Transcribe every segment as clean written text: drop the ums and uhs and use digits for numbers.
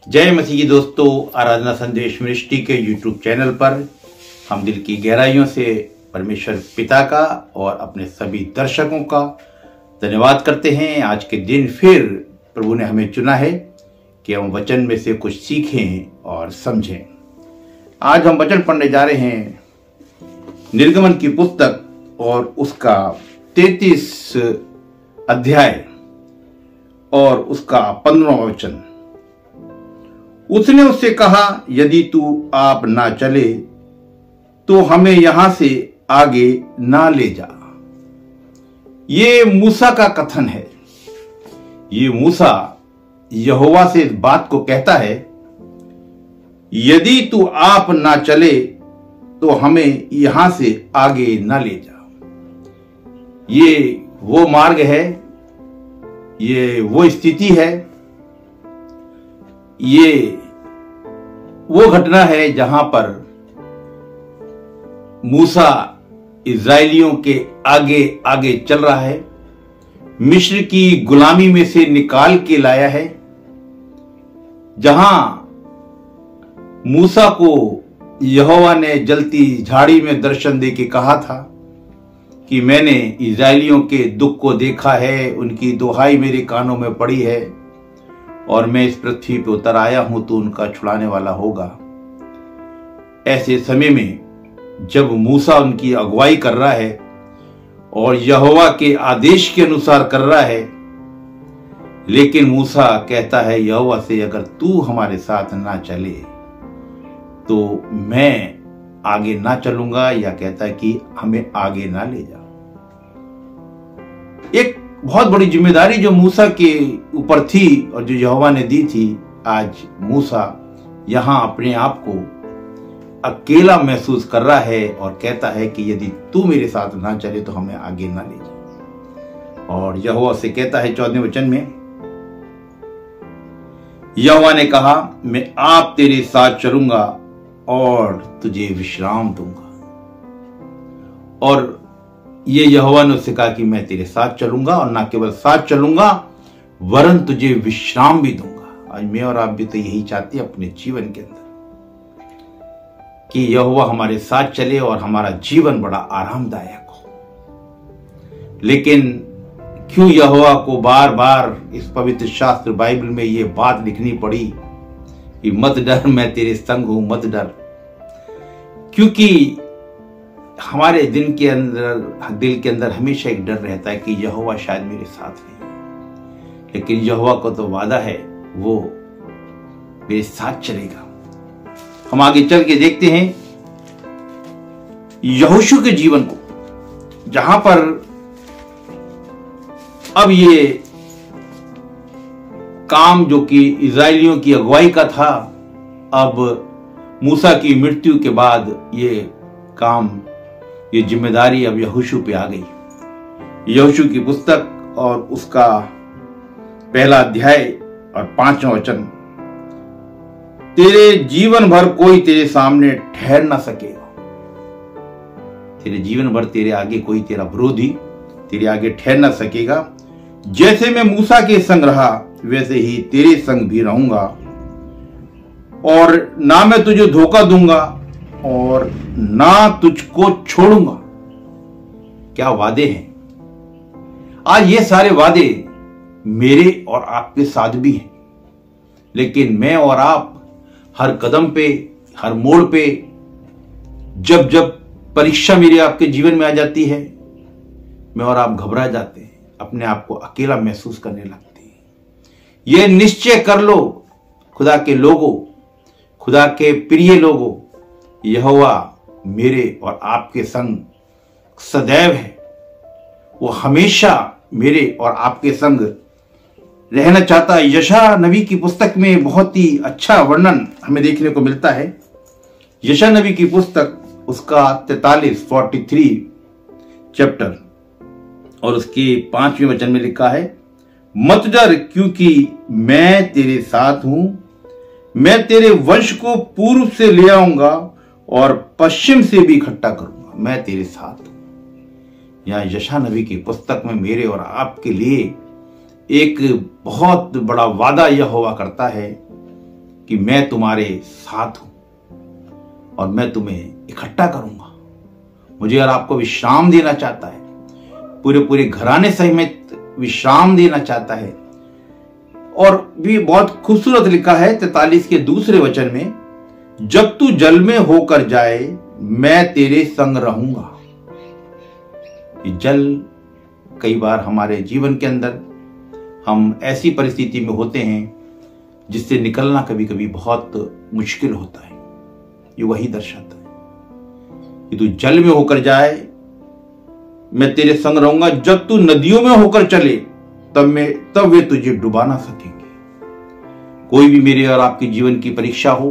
जय मसीह की दोस्तों, आराधना संदेश मिनिस्ट्री के यूट्यूब चैनल पर हम दिल की गहराइयों से परमेश्वर पिता का और अपने सभी दर्शकों का धन्यवाद करते हैं। आज के दिन फिर प्रभु ने हमें चुना है कि हम वचन में से कुछ सीखें और समझें। आज हम वचन पढ़ने जा रहे हैं निर्गमन की पुस्तक और उसका 33 अध्याय और उसका 15वां वचन। उसने उससे कहा, यदि तू आप ना चले तो हमें यहां से आगे ना ले जा। ये मूसा का कथन है। ये मूसा यहोवा से इस बात को कहता है, यदि तू आप ना चले तो हमें यहां से आगे ना ले जा। ये वो मार्ग है, ये वो स्थिति है, ये वो घटना है जहां पर मूसा इज़राइलियों के आगे आगे चल रहा है। मिस्र की गुलामी में से निकाल के लाया है, जहां मूसा को यहोवा ने जलती झाड़ी में दर्शन दे के कहा था कि मैंने इज़राइलियों के दुख को देखा है, उनकी दुहाई मेरे कानों में पड़ी है और मैं इस पृथ्वी पे उतर आया हूं तो उनका छुड़ाने वाला होगा। ऐसे समय में जब मूसा उनकी अगुवाई कर रहा है और यहोवा के आदेश के अनुसार कर रहा है, लेकिन मूसा कहता है यहोवा से, अगर तू हमारे साथ ना चले तो मैं आगे ना चलूंगा, या कहता है कि हमें आगे ना ले जा। एक बहुत बड़ी जिम्मेदारी जो मूसा के ऊपर थी और जो यहोवा ने दी थी, आज मूसा यहां अपने आप को अकेला महसूस कर रहा है और कहता है कि यदि तू मेरे साथ ना चले तो हमें आगे ना ले जा। और यहोवा से कहता है 14वें वचन में, यहोवा ने कहा, मैं आप तेरे साथ चलूंगा और तुझे विश्राम दूंगा। और ये यहोवा ने उससे कहा कि मैं तेरे साथ चलूंगा और ना केवल साथ चलूंगा वरन तुझे विश्राम भी दूंगा। आज मैं और आप भी तो यही चाहते हैं अपने जीवन के अंदर कि यहोवा हमारे साथ चले और हमारा जीवन बड़ा आरामदायक हो। लेकिन क्यों यहोवा को बार बार इस पवित्र शास्त्र बाइबल में ये बात लिखनी पड़ी कि मत डर, मैं तेरे संग हूं, मत डर? क्योंकि हमारे दिल के अंदर हमेशा एक डर रहता है कि यहोवा शायद मेरे साथ नहीं, लेकिन यहोवा को तो वादा है वो मेरे साथ चलेगा। हम आगे चल के देखते हैं यहोशू के जीवन को, जहां पर अब ये काम जो कि इज़राइलियों की अगुवाई का था, अब मूसा की मृत्यु के बाद ये काम, ये जिम्मेदारी अब यहोशू पे आ गई। यहोशू की पुस्तक और उसका पहला अध्याय और 5वां वचन, तेरे जीवन भर कोई तेरे सामने ठहर ना सकेगा। तेरे जीवन भर तेरे आगे कोई तेरा विरोधी तेरे आगे ठहर ना सकेगा। जैसे मैं मूसा के संग रहा वैसे ही तेरे संग भी रहूंगा, और ना मैं तुझे धोखा दूंगा और ना तुझको छोड़ूंगा। क्या वादे हैं! आज ये सारे वादे मेरे और आपके साथ भी हैं, लेकिन मैं और आप हर कदम पे, हर मोड़ पे, जब जब परीक्षा मेरे आपके जीवन में आ जाती है, मैं और आप घबरा जाते हैं, अपने आप को अकेला महसूस करने लगते हैं। यह निश्चय कर लो खुदा के लोगों, खुदा के प्रिय लोगों, यहोवा मेरे और आपके संग सदैव है। वो हमेशा मेरे और आपके संग रहना चाहता है। यशायाह नबी की पुस्तक में बहुत ही अच्छा वर्णन हमें देखने को मिलता है। यशायाह नबी की पुस्तक उसका 43 चैप्टर और उसके 5वें वचन में लिखा है, मत डर क्योंकि मैं तेरे साथ हूं, मैं तेरे वंश को पूर्व से ले आऊंगा और पश्चिम से भी इकट्ठा करूंगा, मैं तेरे साथ हूं। यहां यशायाह नबी की पुस्तक में मेरे और आपके लिए एक बहुत बड़ा वादा यहोवा करता है कि मैं तुम्हारे साथ हूं और मैं तुम्हें इकट्ठा करूंगा। मुझे और आपको विश्राम देना चाहता है, पूरे पूरे घराने सहित विश्राम देना चाहता है। और भी बहुत खूबसूरत लिखा है 43 के दूसरे वचन में, जब तू जल में होकर जाए मैं तेरे संग रहूंगा। ये जल कई बार हमारे जीवन के अंदर हम ऐसी परिस्थिति में होते हैं जिससे निकलना कभी कभी बहुत मुश्किल होता है। ये वही दर्शाता है कि तू जल में होकर जाए मैं तेरे संग रहूंगा, जब तू नदियों में होकर चले तब वे तुझे डुबा ना सकेंगे। कोई भी मेरे और आपके जीवन की परीक्षा हो,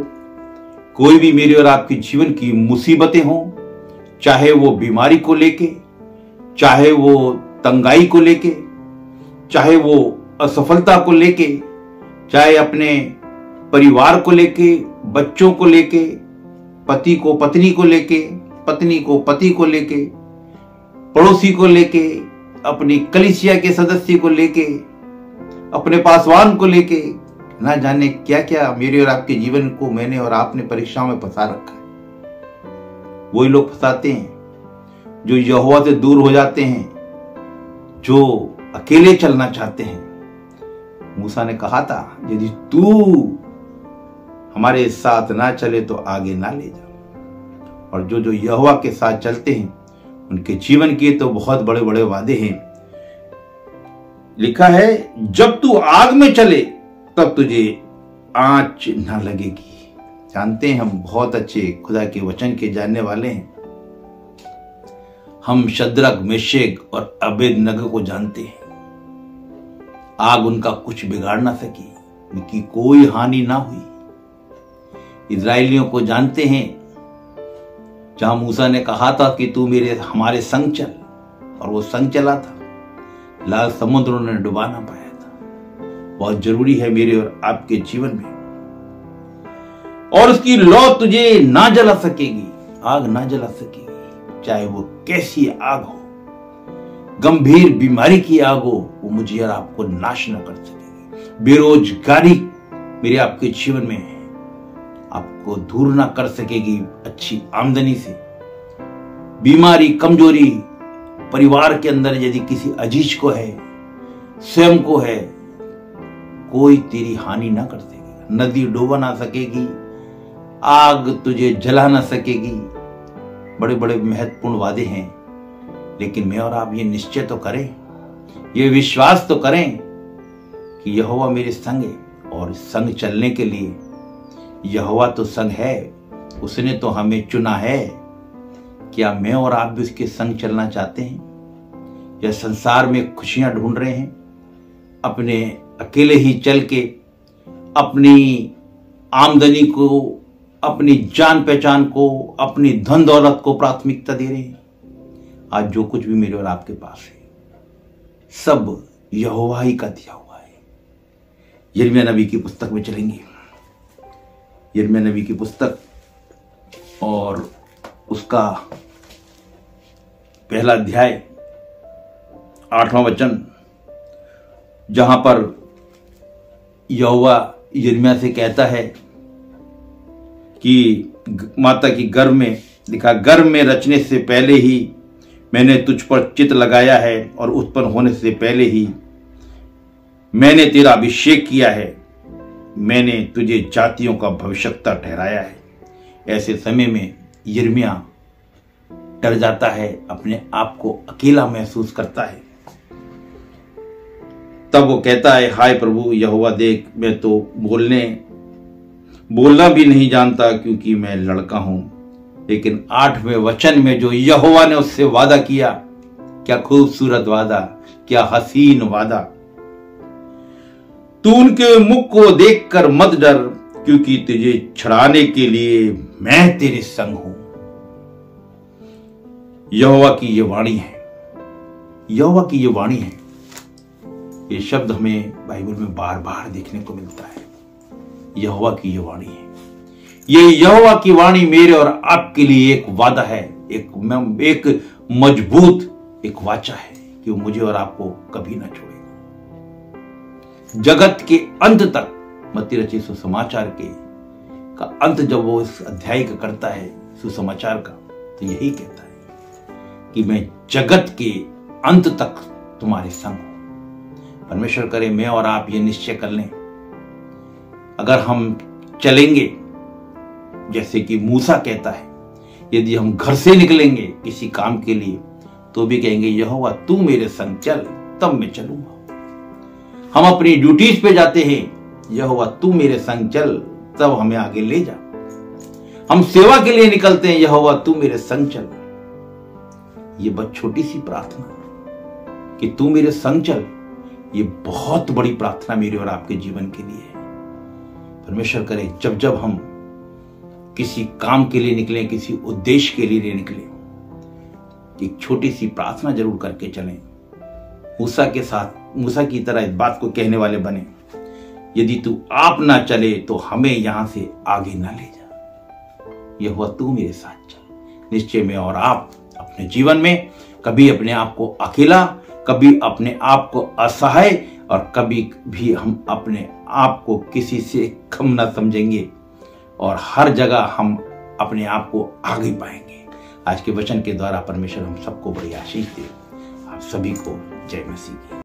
कोई भी मेरे और आपके जीवन की मुसीबतें हो, चाहे वो बीमारी को लेके, चाहे वो तंगाई को लेके, चाहे वो असफलता को लेके, चाहे अपने परिवार को लेके, बच्चों को लेके, पति को पत्नी को लेके, पत्नी को पति को लेके, पड़ोसी को लेके, अपनी कलीसिया के सदस्य को लेके, अपने पासवान को लेके, ना जाने क्या क्या मेरे और आपके जीवन को मैंने और आपने परीक्षाओं में फंसा रखा है। वही लोग फंसाते हैं जो यहोवा से दूर हो जाते हैं, जो अकेले चलना चाहते हैं। मूसा ने कहा था, यदि तू हमारे साथ ना चले तो आगे ना ले जा। और जो यहोवा के साथ चलते हैं उनके जीवन के तो बहुत बड़े बड़े वादे हैं। लिखा है, जब तू आग में चले तब तुझे आंच ना लगेगी। जानते हैं हम बहुत अच्छे खुदा के वचन के जानने वाले हैं। हम शद्रक, मेशक और अबेदनगो को जानते हैं। आग उनका कुछ बिगाड़ ना सकी, उनकी कोई हानि ना हुई। इजरायलियों को जानते हैं, जहां मूसा ने कहा था कि तू हमारे संग चल, और वो संग चला था, लाल समुद्र उन्होंने डुबा ना पाया था। बहुत जरूरी है मेरे और आपके जीवन में। और उसकी लौ तुझे ना जला सकेगी, आग ना जला सकेगी, चाहे वो कैसी आग हो, गंभीर बीमारी की आग हो, वो मुझे और आपको नाश ना कर सकेगी। बेरोजगारी मेरे आपके जीवन में आपको दूर ना कर सकेगी अच्छी आमदनी से। बीमारी, कमजोरी परिवार के अंदर यदि किसी अजीज को है, स्वयं को है, कोई तेरी हानि ना कर सकेगी। नदी डुबा ना सकेगी, आग तुझे जला ना सकेगी। बड़े बड़े महत्वपूर्ण वादे हैं, लेकिन मैं और आप ये निश्चय तो करें, ये विश्वास तो करें कि यहोवा मेरे संग है। और संग चलने के लिए यहोवा तो संग है, उसने तो हमें चुना है। क्या मैं और आप भी उसके संग चलना चाहते हैं, या संसार में खुशियां ढूंढ रहे हैं, अपने अकेले ही चल के अपनी आमदनी को, अपनी जान पहचान को, अपनी धन दौलत को प्राथमिकता दे रहे हैं? आज जो कुछ भी मेरे और आपके पास है सब यहोवा ही का दिया हुआ है। यिर्मयाह नबी की पुस्तक में चलेंगे, यिर्मयाह नबी की पुस्तक और उसका पहला अध्याय 8वां वचन, जहां पर यहोवा यिर्मयाह से कहता है कि माता की गर्भ में लिखा, गर्भ में रचने से पहले ही मैंने तुझ पर चित्त लगाया है, और उत्पन्न होने से पहले ही मैंने तेरा अभिषेक किया है। मैंने तुझे जातियों का भविष्यवक्ता ठहराया है। ऐसे समय में यिर्मयाह डर जाता है, अपने आप को अकेला महसूस करता है। तब वो कहता है, हाय प्रभु यहोवा देख, मैं तो बोलना भी नहीं जानता, क्योंकि मैं लड़का हूं। लेकिन 8वें वचन में जो यहोवा ने उससे वादा किया, क्या खूबसूरत वादा, क्या हसीन वादा। तू उनके मुख को देखकर मत डर, क्योंकि तुझे छुड़ाने के लिए मैं तेरे संग हूं। यहोवा की ये वाणी है, यहोवा की ये वाणी है। ये शब्द हमें बाइबल में बार बार देखने को मिलता है। यहोवा की ये वाणी है। ये यहोवा की वाणी मेरे और आपके लिए एक वादा है, एक मजबूत एक वाचा है कि वो मुझे और आपको कभी ना छोड़ेगा। जगत के अंत तक, मत्ती रचित सुसमाचार के का अंत जब वो इस अध्याय का करता है, सुसमाचार का, तो यही कहता है कि मैं जगत के अंत तक तुम्हारे संग हूं। परमेश्वर करे मैं और आप ये निश्चय कर लें, अगर हम चलेंगे जैसे कि मूसा कहता है, यदि हम घर से निकलेंगे किसी काम के लिए तो भी कहेंगे यहोवा तू मेरे संग चल, तब मैं चलूंगा। हम अपनी ड्यूटीज पे जाते हैं, यहोवा तू मेरे संग चल, तब हमें आगे ले जा। हम सेवा के लिए निकलते हैं, यहोवा तू मेरे संग चल। ये बस छोटी सी प्रार्थना कि तू मेरे संग चल, ये बहुत बड़ी प्रार्थना मेरे और आपके जीवन के लिए है। परमेश्वर करे जब जब हम किसी काम के लिए निकले, किसी उद्देश्य के लिए निकले, एक छोटी सी प्रार्थना जरूर करके चलें। मूसा की तरह इस बात को कहने वाले बने, यदि तू आप ना चले तो हमें यहां से आगे ना ले जा, यहोवा तू मेरे साथ चल। निश्चय में और आप अपने जीवन में कभी अपने आप को अकेला, कभी अपने आप को असहाय और कभी भी हम अपने आप को किसी से कम ना समझेंगे और हर जगह हम अपने आप को आगे पाएंगे। आज के वचन के द्वारा परमेश्वर हम सबको बड़ी आशीष दे। आप सभी को जय मसीह की।